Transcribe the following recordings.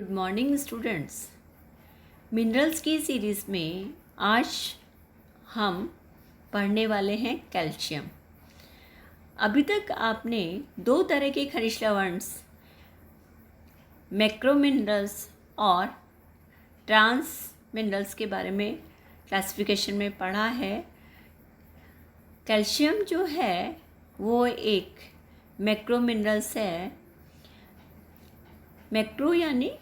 Good morning students. Minerals की series में आज हम पढ़ने वाले हैं कैल्शियम। अभी तक आपने दो तरह के खनिज लवणस मैक्रो मिनरल्स और ट्रांस मिनरल्स के बारे में क्लासिफिकेशन में पढ़ा है। कैल्शियम जो है वो एक मैक्रो मिनरल्स है। मैक्रो यानी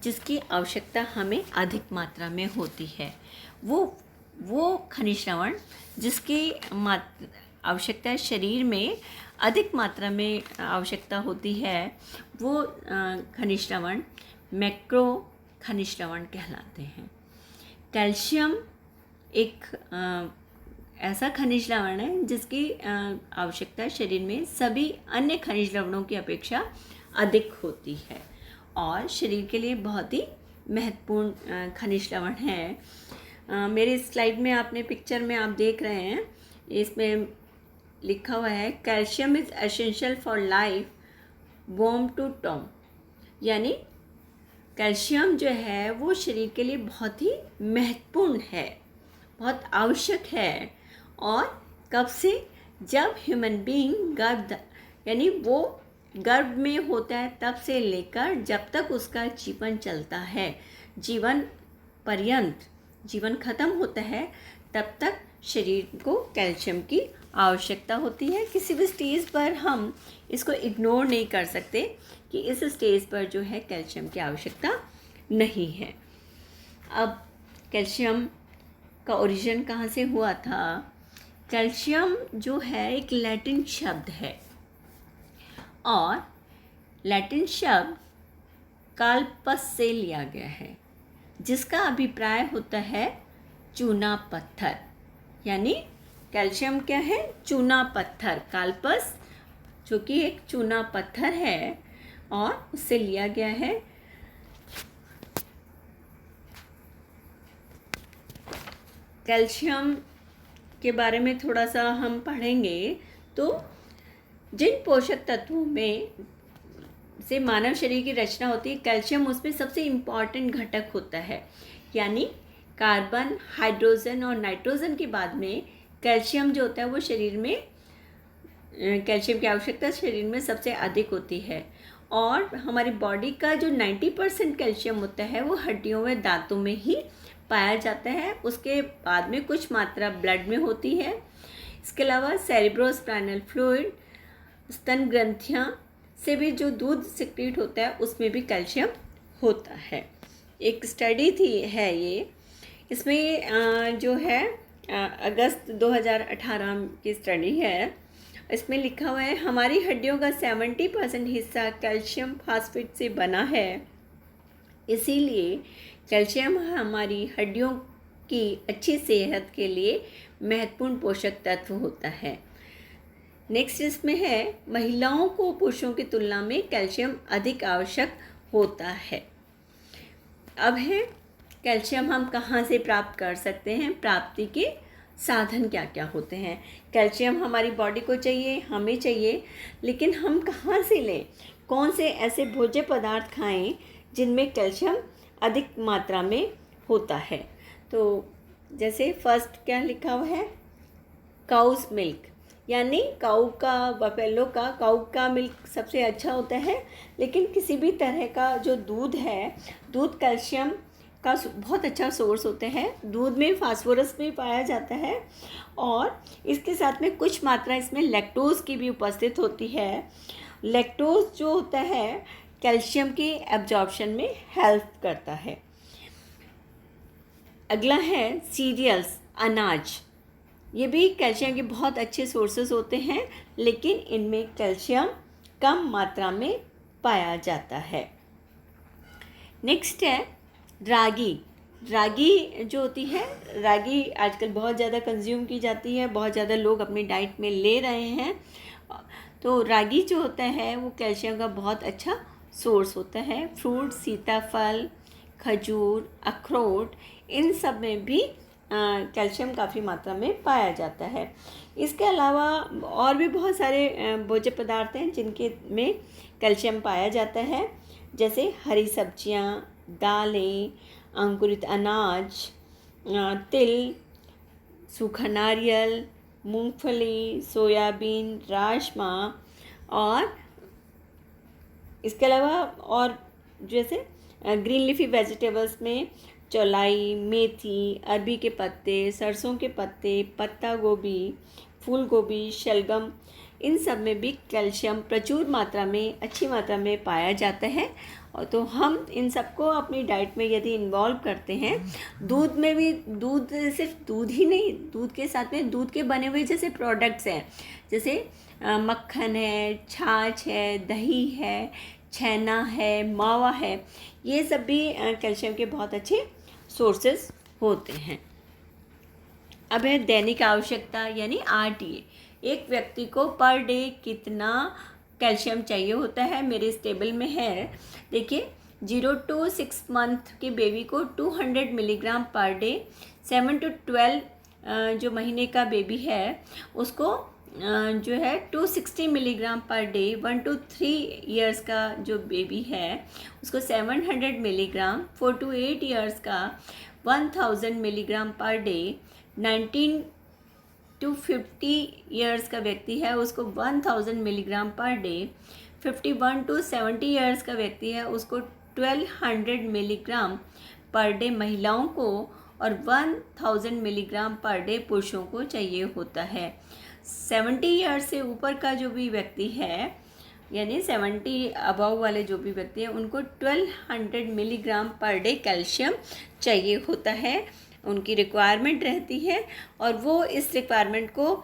जिसकी आवश्यकता हमें अधिक मात्रा में होती है, वो खनिज लवण जिसकी आवश्यकता शरीर में अधिक मात्रा में आवश्यकता होती है, वो खनिज लवण मैक्रो खनिज लवण कहलाते हैं। कैल्शियम एक ऐसा खनिज लवण है जिसकी आवश्यकता शरीर में सभी अन्य खनिज लवणों की अपेक्षा अधिक होती है और शरीर के लिए बहुत ही महत्वपूर्ण खनिज लवण है। मेरे स्लाइड में आपने पिक्चर में आप देख रहे हैं, इसमें लिखा हुआ है calcium is essential for life बॉम टू टॉम, यानी कैल्शियम जो है वो शरीर के लिए बहुत ही महत्वपूर्ण है, बहुत आवश्यक है। और कब से? जब ह्यूमन बीइंग यानी वो गर्भ में होता है तब से लेकर जब तक उसका जीवन चलता है, जीवन पर्यंत, जीवन खत्म होता है तब तक शरीर को कैल्शियम की आवश्यकता होती है। किसी भी स्टेज पर हम इसको इग्नोर नहीं कर सकते कि इस स्टेज पर जो है कैल्शियम की आवश्यकता नहीं है। अब कैल्शियम का ओरिजिन कहाँ से हुआ था? कैल्शियम जो है एक लैटिन शब्द है और लैटिन शब्द कार्पस से लिया गया है, जिसका अभिप्राय होता है चूना पत्थर। यानी कैल्शियम क्या है? चूना पत्थर। कार्पस जो कि एक चूना पत्थर है और उससे लिया गया है। कैल्शियम के बारे में थोड़ा सा हम पढ़ेंगे तो जिन पोषक तत्वों में से मानव शरीर की रचना होती है, कैल्शियम उसमें सबसे इम्पॉर्टेंट घटक होता है। यानी कार्बन, हाइड्रोजन और नाइट्रोजन के बाद में कैल्शियम जो होता है वो शरीर में, कैल्शियम की आवश्यकता शरीर में सबसे अधिक होती है। और हमारी बॉडी का जो 90% कैल्शियम होता है वो हड्डियों में, दांतों में ही पाया जाता है। उसके बाद में कुछ मात्रा ब्लड में होती है। इसके अलावा सेरेब्रोस्पाइनल फ्लूइड, स्तन ग्रंथियाँ से भी जो दूध सिक्रीट होता है उसमें भी कैल्शियम होता है। एक स्टडी है ये, इसमें जो है अगस्त 2018 की स्टडी है। इसमें लिखा हुआ है हमारी हड्डियों का 70% हिस्सा कैल्शियम फास्फेट से बना है, इसीलिए कैल्शियम हमारी हड्डियों की अच्छी सेहत के लिए महत्वपूर्ण पोषक तत्व होता है। नेक्स्ट इसमें है महिलाओं को पुरुषों की तुलना में कैल्शियम अधिक आवश्यक होता है। अब है कैल्शियम हम कहाँ से प्राप्त कर सकते हैं, प्राप्ति के साधन क्या क्या होते हैं। कैल्शियम हमारी बॉडी को चाहिए, हमें चाहिए, लेकिन हम कहाँ से लें? कौन से ऐसे भोज्य पदार्थ खाएं जिनमें कैल्शियम अधिक मात्रा में होता है? तो जैसे फर्स्ट क्या लिखा हुआ है, काउस मिल्क, यानी बफेलो का काऊ का मिल्क सबसे अच्छा होता है। लेकिन किसी भी तरह का जो दूध है, दूध कैल्शियम का बहुत अच्छा सोर्स होता है। दूध में फास्फोरस भी पाया जाता है और इसके साथ में कुछ मात्रा इसमें लैक्टोज की भी उपस्थित होती है। लैक्टोज जो होता है कैल्शियम के एब्जॉर्प्शन में हेल्प करता है। अगला है सीरियल्स, अनाज। ये भी कैल्शियम के बहुत अच्छे सोर्सेस होते हैं, लेकिन इनमें कैल्शियम कम मात्रा में पाया जाता है। नेक्स्ट है रागी। रागी जो होती है, रागी आजकल बहुत ज़्यादा कंज्यूम की जाती है, बहुत ज़्यादा लोग अपनी डाइट में ले रहे हैं। तो रागी जो होता है वो कैल्शियम का बहुत अच्छा सोर्स होता है। फ्रूट, सीताफल, खजूर, अखरोट, इन सब में भी कैल्शियम काफ़ी मात्रा में पाया जाता है। इसके अलावा और भी बहुत सारे भोज्य पदार्थ हैं जिनके में कैल्शियम पाया जाता है, जैसे हरी सब्जियां, दालें, अंकुरित अनाज, तिल, सूखा नारियल, मूंगफली, सोयाबीन, राजमा, और इसके अलावा और जैसे ग्रीन लीफी वेजिटेबल्स में चौलाई, मेथी, अरबी के पत्ते, सरसों के पत्ते, पत्ता गोभी, फूल गोभी, शलगम, इन सब में भी कैल्शियम प्रचुर मात्रा में, अच्छी मात्रा में पाया जाता है। और तो हम इन सबको अपनी डाइट में यदि इन्वॉल्व करते हैं, दूध में भी, दूध सिर्फ दूध ही नहीं, दूध के साथ में दूध के बने हुए जैसे प्रोडक्ट्स हैं, जैसे मक्खन है, छाछ है, दही है, छेना है, मावा है, ये सब भी कैल्शियम के बहुत अच्छे सोर्सेस होते हैं। अब है दैनिक आवश्यकता यानी RDA। एक व्यक्ति को पर डे कितना कैल्शियम चाहिए होता है, मेरे इस टेबल में है। देखिए, 0 to 6 मंथ के बेबी को 200 मिलीग्राम पर डे, 7 to 12 जो महीने का बेबी है उसको जो है 260 milligram per day, 1 to 3 years का जो बेबी है उसको 700 मिलीग्राम, 4 to 8 इयर्स का 1000 milligram per day, 19 to 50 years का व्यक्ति है उसको 1000 milligram per day, 51 to 70 years का व्यक्ति है उसको 1200 मिलीग्राम पर डे महिलाओं को, और 1000 मिलीग्राम पर डे पुरुषों को चाहिए होता है। 70 ईयर्स से ऊपर का जो भी व्यक्ति है, यानी 70 अबव वाले जो भी व्यक्ति हैं, उनको 1200 मिलीग्राम पर डे कैल्शियम चाहिए होता है, उनकी रिक्वायरमेंट रहती है। और वो इस रिक्वायरमेंट को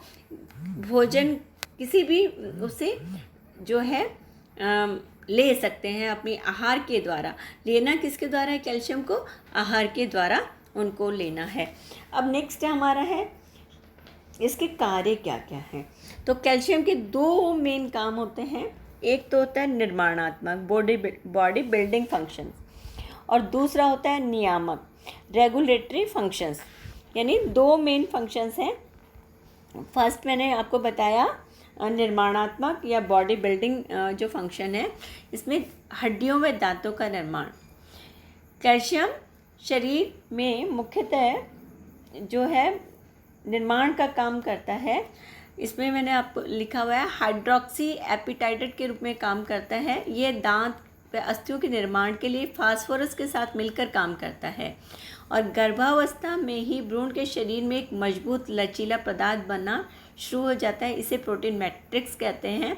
भोजन किसी भी उससे जो है ले सकते हैं, अपनी आहार के द्वारा। लेना किसके द्वारा है कैल्शियम को? आहार के द्वारा उनको लेना है। अब नेक्स्ट हमारा है इसके कार्य क्या क्या हैं। तो कैल्शियम के 2 मेन काम होते हैं। एक तो होता है निर्माणात्मक, बॉडी बिल्डिंग फंक्शंस, और दूसरा होता है नियामक, रेगुलेटरी फंक्शंस। यानी 2 मेन फंक्शंस हैं। फर्स्ट मैंने आपको बताया निर्माणात्मक या बॉडी बिल्डिंग जो फंक्शन है, इसमें हड्डियों व दांतों का निर्माण। कैल्शियम शरीर में मुख्यतः जो है निर्माण का काम करता है। इसमें मैंने आपको लिखा हुआ है हाइड्रोक्सी एपिटाइटेट के रूप में काम करता है। ये दांत व अस्थियों के निर्माण के लिए फास्फोरस के साथ मिलकर काम करता है, और गर्भावस्था में ही भ्रूण के शरीर में एक मजबूत लचीला पदार्थ बनना शुरू हो जाता है। इसे प्रोटीन मैट्रिक्स कहते हैं,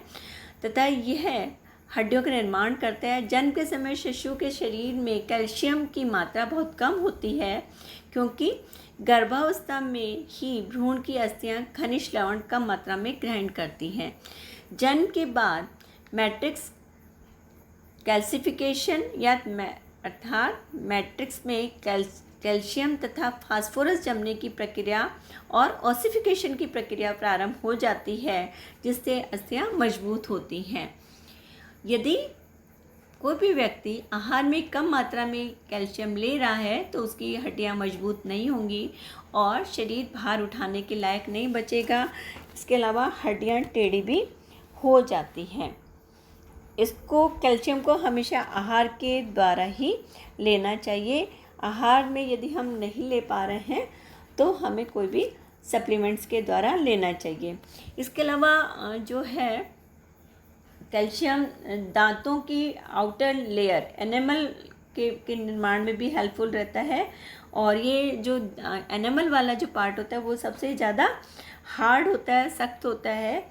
तथा यह हड्डियों का निर्माण करता है। जन्म के समय शिशु के शरीर में कैल्शियम की मात्रा बहुत कम होती है, क्योंकि गर्भावस्था में ही भ्रूण की अस्थियां खनिज लवण कम मात्रा में ग्रहण करती हैं। जन्म के बाद मैट्रिक्स कैल्सिफिकेशन या अर्थात मैट्रिक्स में कैल्शियम तथा फास्फोरस जमने की प्रक्रिया और ऑसिफिकेशन की प्रक्रिया प्रारंभ हो जाती है, जिससे अस्थियां मजबूत होती हैं। यदि कोई भी व्यक्ति आहार में कम मात्रा में कैल्शियम ले रहा है तो उसकी हड्डियां मजबूत नहीं होंगी और शरीर भार उठाने के लायक नहीं बचेगा। इसके अलावा हड्डियां टेढ़ी भी हो जाती हैं। इसको कैल्शियम को हमेशा आहार के द्वारा ही लेना चाहिए। आहार में यदि हम नहीं ले पा रहे हैं तो हमें कोई भी सप्लीमेंट्स के द्वारा लेना चाहिए। इसके अलावा जो है कैल्शियम दांतों की आउटर लेयर एनेमल के निर्माण में भी हेल्पफुल रहता है, और ये जो एनेमल वाला जो पार्ट होता है वो सबसे ज़्यादा हार्ड होता है, सख्त होता है।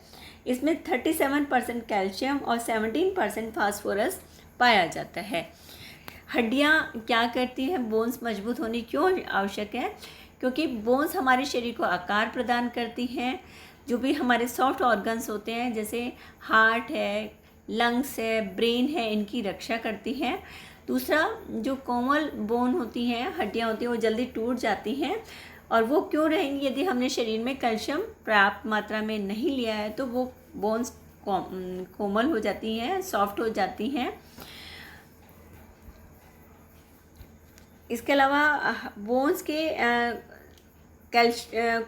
इसमें 37% कैल्शियम और 17% फास्फोरस पाया जाता है। हड्डियाँ क्या करती हैं? बोन्स मजबूत होनी क्यों आवश्यक है? क्योंकि बोन्स हमारे शरीर को आकार प्रदान करती हैं। जो भी हमारे सॉफ्ट ऑर्गन्स होते हैं, जैसे हार्ट है, लंग्स है, ब्रेन है, इनकी रक्षा करती हैं। दूसरा, जो कोमल बोन होती हैं, हड्डियाँ होती हैं, वो जल्दी टूट जाती हैं, और वो क्यों रहेंगी? यदि हमने शरीर में कैल्शियम पर्याप्त मात्रा में नहीं लिया है तो वो बोन्स कोमल हो जाती हैं, सॉफ्ट हो जाती हैं। इसके अलावा बोन्स के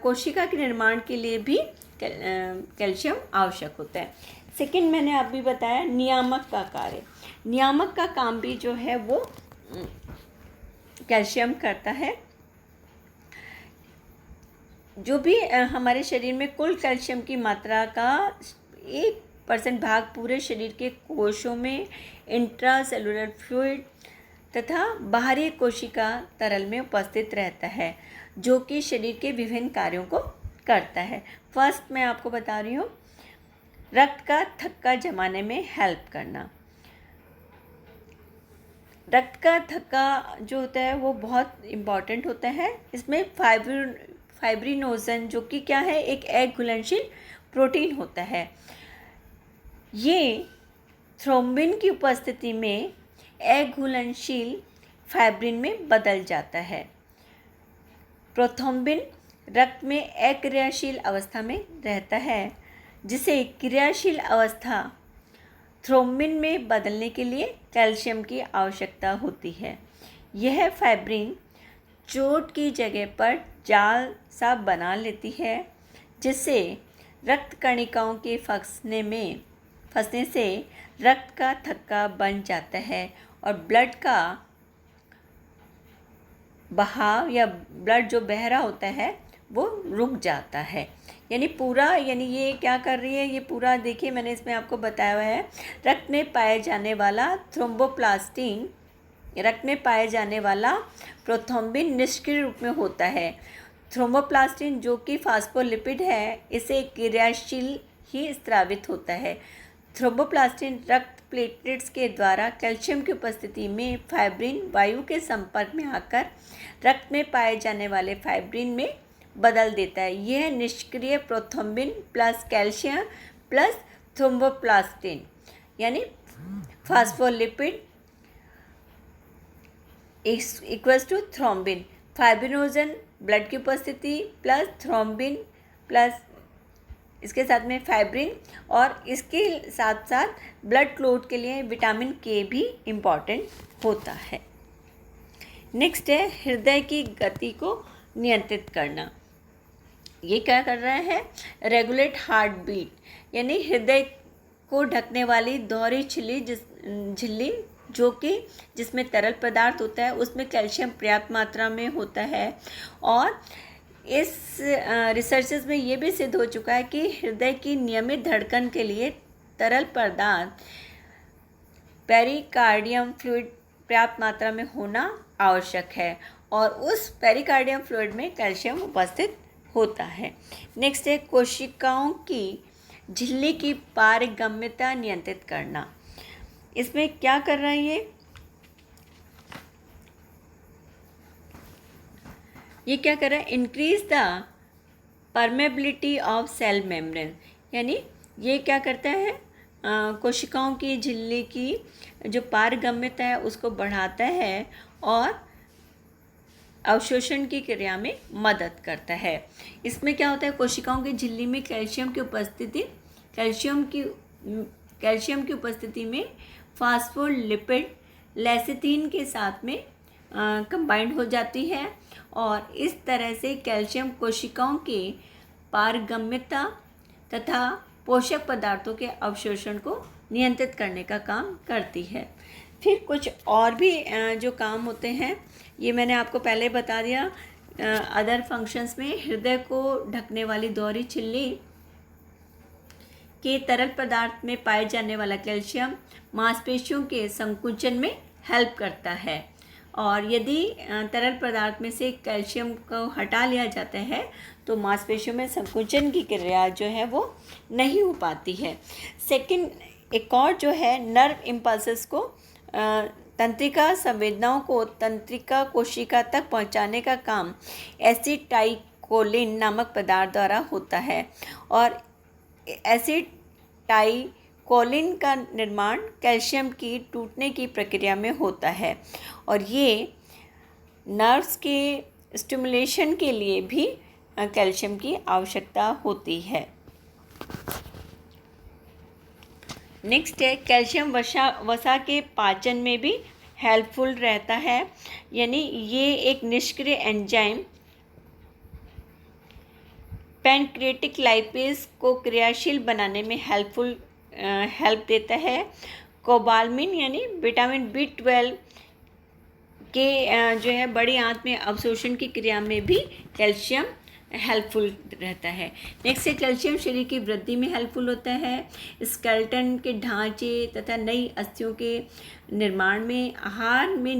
कोशिका के निर्माण के लिए भी कैल्शियम आवश्यक होता है। सेकंड मैंने अभी बताया नियामक का कार्य। नियामक का काम भी जो है वो कैल्शियम करता है। जो भी हमारे शरीर में कुल कैल्शियम की मात्रा का 1% भाग पूरे शरीर के कोशों में इंट्रा सेलुलर फ्लूइड तथा बाहरी कोशिका तरल में उपस्थित रहता है, जो कि शरीर के विभिन्न कार्यों को करता है। फर्स्ट मैं आपको बता रही हूँ, रक्त का थक्का जमाने में हेल्प करना। रक्त का थक्का जो होता है वो बहुत इम्पॉर्टेंट होता है। इसमें फाइब्रिनोजन जो कि क्या है, एक एक घुलनशील प्रोटीन होता है। ये थ्रोम्बिन की उपस्थिति में एक घुलनशील फाइब्रिन में बदल जाता है। प्रोथ्रोम्बिन रक्त में अक्रियाशील अवस्था में रहता है, जिसे क्रियाशील अवस्था थ्रोम्बिन में बदलने के लिए कैल्शियम की आवश्यकता होती है। यह फाइब्रिन चोट की जगह पर जाल सा बना लेती है, जिससे रक्त कणिकाओं के फंसने से रक्त का थक्का बन जाता है और ब्लड का बहाव या ब्लड जो बह रहा होता है वो रुक जाता है। यानी ये क्या कर रही है, ये पूरा देखिए मैंने इसमें आपको बताया हुआ है। रक्त में पाए जाने वाला थ्रोम्बोप्लास्टिन, रक्त में पाए जाने वाला प्रोथ्रोम्बिन निष्क्रिय रूप में होता है। थ्रोम्बोप्लास्टिन जो कि फास्फोलिपिड है, इसे क्रियाशील ही स्रावित होता है। थ्रोम्बोप्लास्टिन रक्त प्लेटलेट्स के द्वारा कैल्शियम की उपस्थिति में फाइब्रिन वायु के संपर्क में आकर रक्त में पाए जाने वाले फाइब्रिन में बदल देता है। यह निष्क्रिय prothrombin plus calcium plus thromboplastin यानी phospholipid equals to thrombin. Fibrinogen blood की उपस्थिति प्लस थ्रोम्बिन प्लस इसके साथ में फाइब्रिन, और इसके साथ साथ ब्लड क्लोट के लिए विटामिन के भी इम्पॉर्टेंट होता है। नेक्स्ट है हृदय की गति को नियंत्रित करना। ये क्या कर रहा है, रेगुलेट हार्ट बीट, यानी हृदय को ढकने वाली दोहरी झिल्ली जो कि जिसमें तरल पदार्थ होता है उसमें कैल्शियम पर्याप्त मात्रा में होता है। और इस रिसर्चेस में ये भी सिद्ध हो चुका है कि हृदय की नियमित धड़कन के लिए तरल पदार्थ पेरिकार्डियम फ्लूइड पर्याप्त मात्रा में होना आवश्यक है, और उस पेरिकार्डियम फ्लूइड में कैल्शियम उपस्थित होता है। नेक्स्ट है कोशिकाओं की झिल्ली की पारगम्यता नियंत्रित करना। इसमें क्या कर रहा है ये क्या कर रहा है, increase the permeability of cell membrane, यानी ये क्या करता है, कोशिकाओं की झिल्ली की जो पारगम्यता है उसको बढ़ाता है और अवशोषण की क्रिया में मदद करता है। इसमें क्या होता है, कोशिकाओं की झिल्ली में कैल्शियम की उपस्थिति में फास्फोलिपिड लेसिथिन के साथ में कंबाइंड हो जाती है, और इस तरह से कैल्शियम कोशिकाओं के पारगम्यता तथा पोषक पदार्थों के अवशोषण को नियंत्रित करने का काम करती है। फिर कुछ और भी जो काम होते हैं ये मैंने आपको पहले बता दिया। अदर फंक्शंस में हृदय को ढकने वाली दोहरी झिल्ली के तरल पदार्थ में पाए जाने वाला कैल्शियम मांसपेशियों के संकुचन में हेल्प करता है, और यदि तरल पदार्थ में से कैल्शियम को हटा लिया जाता है तो मांसपेशियों में संकुचन की क्रिया जो है वो नहीं हो पाती है। सेकंड, एक और जो है नर्व इम्पल्सेस को तंत्रिका संवेदनाओं को तंत्रिका कोशिका तक पहुंचाने का काम एसिटाइकोलिन नामक पदार्थ द्वारा होता है, और एसिटाइकोलिन का निर्माण कैल्शियम की टूटने की प्रक्रिया में होता है, और ये नर्व्स के स्टिमुलेशन के लिए भी कैल्शियम की आवश्यकता होती है। नेक्स्ट है कैल्शियम वसा के पाचन में भी हेल्पफुल रहता है, यानी ये एक निष्क्रिय एंजाइम पैनक्रियाटिक लाइपेज को क्रियाशील बनाने में हेल्पफुल हेल्प देता है। कोबालमिन यानी विटामिन B12 के जो है बड़ी आंत में अवशोषण की क्रिया में भी कैल्शियम हेल्पफुल रहता है। नेक्स्ट है कैल्शियम शरीर की वृद्धि में हेल्पफुल होता है। स्केलेटन के ढांचे तथा नई अस्थियों के निर्माण में, आहार में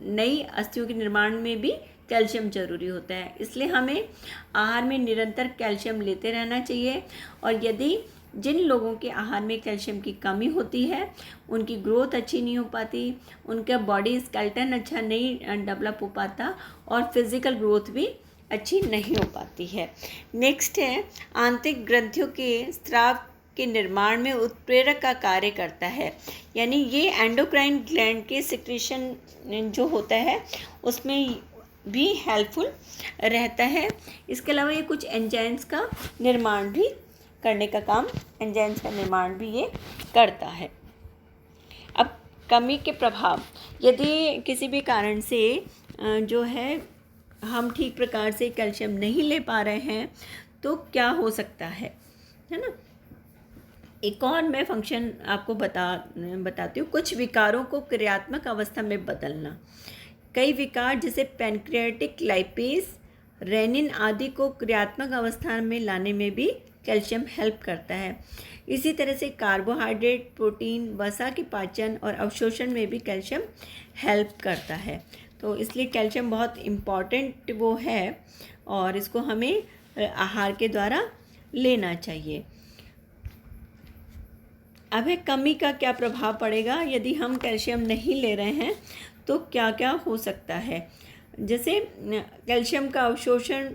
नई अस्थियों के निर्माण में भी कैल्शियम जरूरी होता है। इसलिए हमें आहार में निरंतर कैल्शियम लेते रहना चाहिए। और यदि जिन लोगों के आहार में कैल्शियम की कमी होती है उनकी ग्रोथ अच्छी नहीं हो पाती, उनका बॉडी स्केलेटन अच्छा नहीं डेवलप हो पाता और फिजिकल ग्रोथ भी अच्छी नहीं हो पाती है। नेक्स्ट है आंतरिक ग्रंथियों के स्राव के निर्माण में उत्प्रेरक का कार्य करता है। यानी ये एंडोक्राइन ग्लैंड के सिक्रीशन जो होता है उसमें भी हेल्पफुल रहता है। इसके अलावा ये कुछ एंजाइम्स का निर्माण भी करने का काम, एंजाइम्स का निर्माण भी ये करता है। अब कमी के प्रभाव, यदि किसी भी कारण से जो है हम ठीक प्रकार से कैल्शियम नहीं ले पा रहे हैं तो क्या हो सकता है ना। एक और मैं फंक्शन आपको बताती हूँ। कुछ विकारों को क्रियात्मक अवस्था में बदलना। कई विकार जैसे पैनक्रियाटिक लाइपेज, रेनिन आदि को क्रियात्मक अवस्था में लाने में भी कैल्शियम हेल्प करता है। इसी तरह से कार्बोहाइड्रेट, प्रोटीन, वसा के पाचन और अवशोषण में भी कैल्शियम हेल्प करता है। तो इसलिए कैल्शियम बहुत इम्पॉर्टेंट वो है और इसको हमें आहार के द्वारा लेना चाहिए। अब है कमी का क्या प्रभाव पड़ेगा यदि हम कैल्शियम नहीं ले रहे हैं तो क्या क्या हो सकता है। जैसे कैल्शियम का अवशोषण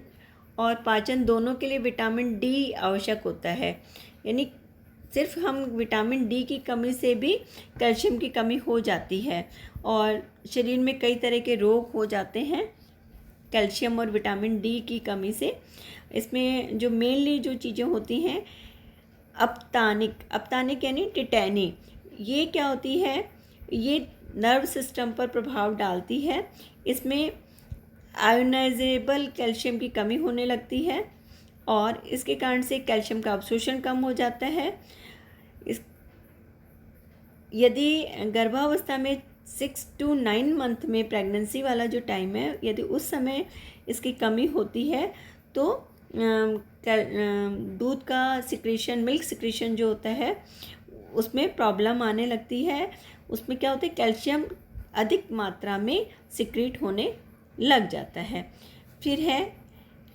और पाचन दोनों के लिए विटामिन डी आवश्यक होता है। यानी सिर्फ हम विटामिन डी की कमी से भी कैल्शियम की कमी हो जाती है और शरीर में कई तरह के रोग हो जाते हैं कैल्शियम और विटामिन डी की कमी से। इसमें जो मेनली जो चीज़ें होती हैं, अपतानिक यानी टिटैनी, ये क्या होती है, ये नर्व सिस्टम पर प्रभाव डालती है। इसमें आयोनाइजेबल कैल्शियम की कमी होने लगती है और इसके कारण से कैल्शियम का अवशोषण कम हो जाता है। यदि गर्भावस्था में 6 to 9 मंथ में प्रेगनेंसी वाला जो टाइम है, यदि उस समय इसकी कमी होती है तो दूध का सिक्रीशन, मिल्क सिक्रीशन जो होता है उसमें प्रॉब्लम आने लगती है। उसमें क्या होता है, कैल्शियम अधिक मात्रा में सिक्रीट होने लग जाता है। फिर है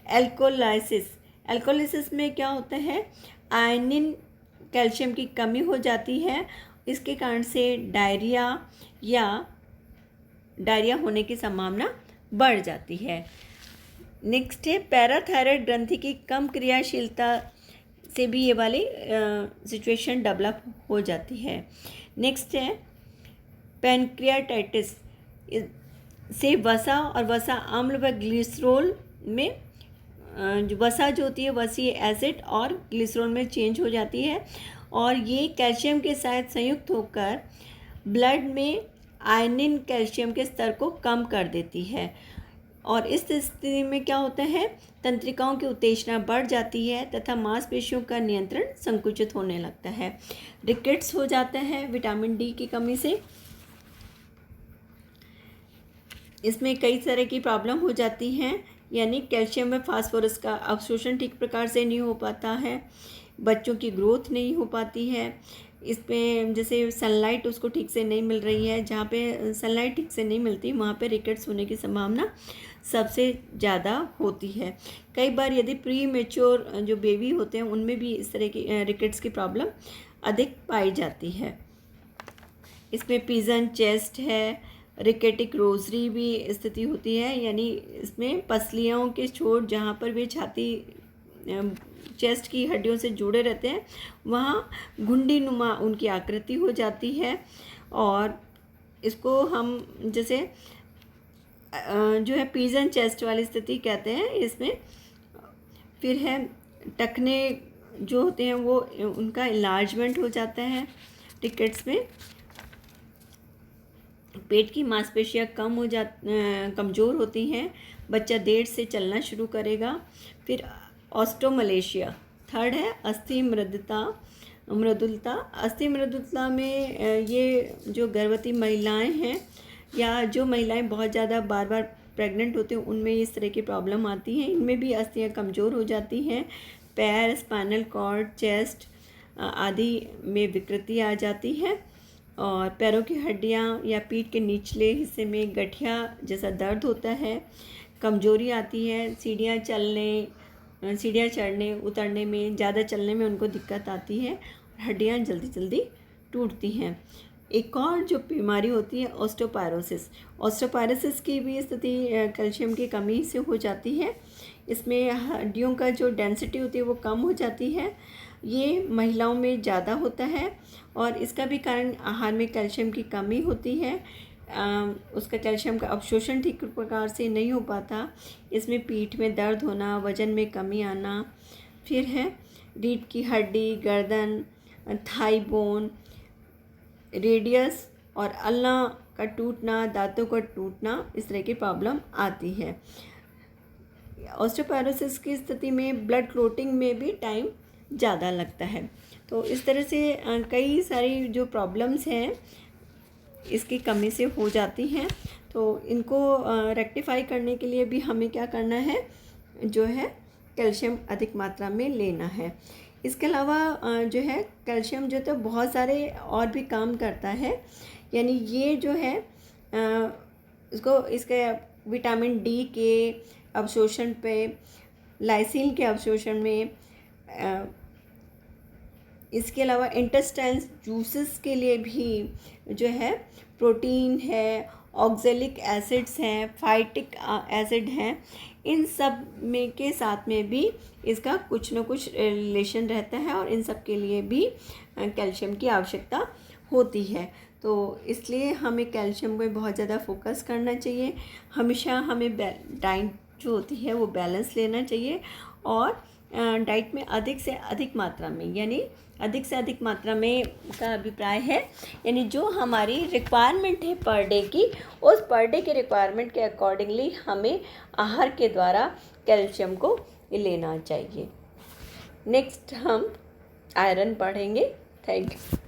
एल्कोलाइसिस। एल्कोलाइसिस में क्या होता है, आयनिन कैल्शियम की कमी हो जाती है। इसके कारण से डायरिया होने की संभावना बढ़ जाती है। नेक्स्ट है पैराथायरॉयड ग्रंथि की कम क्रियाशीलता से भी ये वाली सिचुएशन डेवलप हो जाती है। नेक्स्ट है पैनक्रियाटाइटिस से वसा और वसा अम्ल व ग्लिसरॉल में वसा जो होती है वसी एसिड और ग्लिसरॉल में चेंज हो जाती है और ये कैल्शियम के साथ संयुक्त होकर ब्लड में आयनिन कैल्शियम के स्तर को कम कर देती है और इस स्थिति में क्या होता है, तंत्रिकाओं की उत्तेजना बढ़ जाती है तथा मांसपेशियों का नियंत्रण संकुचित होने लगता है। रिकेट्स हो जाता है विटामिन डी की कमी से। इसमें कई तरह की प्रॉब्लम हो जाती हैं, यानी कैल्शियम व फास्फोरस का अवशोषण ठीक प्रकार से नहीं हो पाता है, बच्चों की ग्रोथ नहीं हो पाती है। इसमें जैसे सनलाइट उसको ठीक से नहीं मिल रही है, जहाँ पे सनलाइट ठीक से नहीं मिलती वहाँ पे रिकेट्स होने की संभावना सबसे ज़्यादा होती है। कई बार यदि प्री मेच्योर जो बेबी होते हैं उनमें भी इस तरह की रिकेट्स की प्रॉब्लम अधिक पाई जाती है। इसमें पिजन चेस्ट है, रिकेटिक रोजरी भी स्थिति होती है, यानी इसमें पसलियों के छोर जहाँ पर वे छाती चेस्ट की हड्डियों से जुड़े रहते हैं वहाँ घुंडी नुमा उनकी आकृति हो जाती है और इसको हम जैसे जो है पिजन चेस्ट वाली स्थिति कहते हैं इसमें। फिर है टखने जो होते हैं वो उनका इलार्जमेंट हो जाता है रिकेट्स में। पेट की मांसपेशियाँ कमज़ोर होती हैं, बच्चा देर से चलना शुरू करेगा। फिर ऑस्टोमलेशिया, थर्ड है अस्थि मृदुलता। अस्थि मृदुलता में ये जो गर्भवती महिलाएं हैं या जो महिलाएं बहुत ज़्यादा बार बार प्रेग्नेंट होती हैं उनमें इस तरह की प्रॉब्लम आती हैं। इनमें भी अस्थियां कमज़ोर हो जाती हैं। पैर, स्पाइनल कॉर्ड, चेस्ट आदि में विकृति आ जाती है और पैरों की हड्डियां या पीठ के निचले हिस्से में गठिया जैसा दर्द होता है। कमज़ोरी आती है। सीढ़ियाँ चढ़ने उतरने में, ज़्यादा चलने में उनको दिक्कत आती है। हड्डियाँ जल्दी जल्दी टूटती हैं। एक और जो बीमारी होती है ऑस्टियोपोरोसिस की भी स्थिति कैल्शियम की कमी से हो जाती है। इसमें हड्डियों का जो डेंसिटी होती है वो कम हो जाती है। ये महिलाओं में ज़्यादा होता है और इसका भी कारण आहार में कैल्शियम की कमी होती है। उसका कैल्शियम का अवशोषण ठीक प्रकार से नहीं हो पाता। इसमें पीठ में दर्द होना, वज़न में कमी आना। फिर है रीढ़ की हड्डी, गर्दन, थाई बोन, रेडियस और अल्ना का टूटना, दांतों का टूटना, इस तरह की प्रॉब्लम आती है। ऑस्टियोपोरोसिस की स्थिति में ब्लड क्लोटिंग में भी टाइम ज़्यादा लगता है। तो इस तरह से कई सारी जो प्रॉब्लम्स हैं इसकी कमी से हो जाती हैं। तो इनको रेक्टिफाई करने के लिए भी हमें क्या करना है, जो है कैल्शियम अधिक मात्रा में लेना है। इसके अलावा जो है कैल्शियम जो तो बहुत सारे और भी काम करता है। यानी ये जो है इसके विटामिन डी के अवशोषण पे, लाइसिन के अवशोषण में, इसके अलावा इंटेस्टाइन्स जूसेस के लिए भी जो है प्रोटीन है, ऑक्जेलिक एसिड्स हैं, फाइटिक एसिड हैं। इन सब में के साथ में भी इसका कुछ न कुछ रिलेशन रहता है और इन सब के लिए भी कैल्शियम की आवश्यकता होती है। तो इसलिए हमें कैल्शियम पे बहुत ज़्यादा फोकस करना चाहिए। हमेशा हमें डाइट जो होती है वो बैलेंस लेना चाहिए और डाइट में अधिक से अधिक मात्रा में, यानी अधिक से अधिक मात्रा में का अभिप्राय है यानी जो हमारी रिक्वायरमेंट है पर डे की, उस पर डे के रिक्वायरमेंट के अकॉर्डिंगली हमें आहार के द्वारा कैल्शियम को लेना चाहिए। नेक्स्ट हम आयरन पढ़ेंगे। Thank you.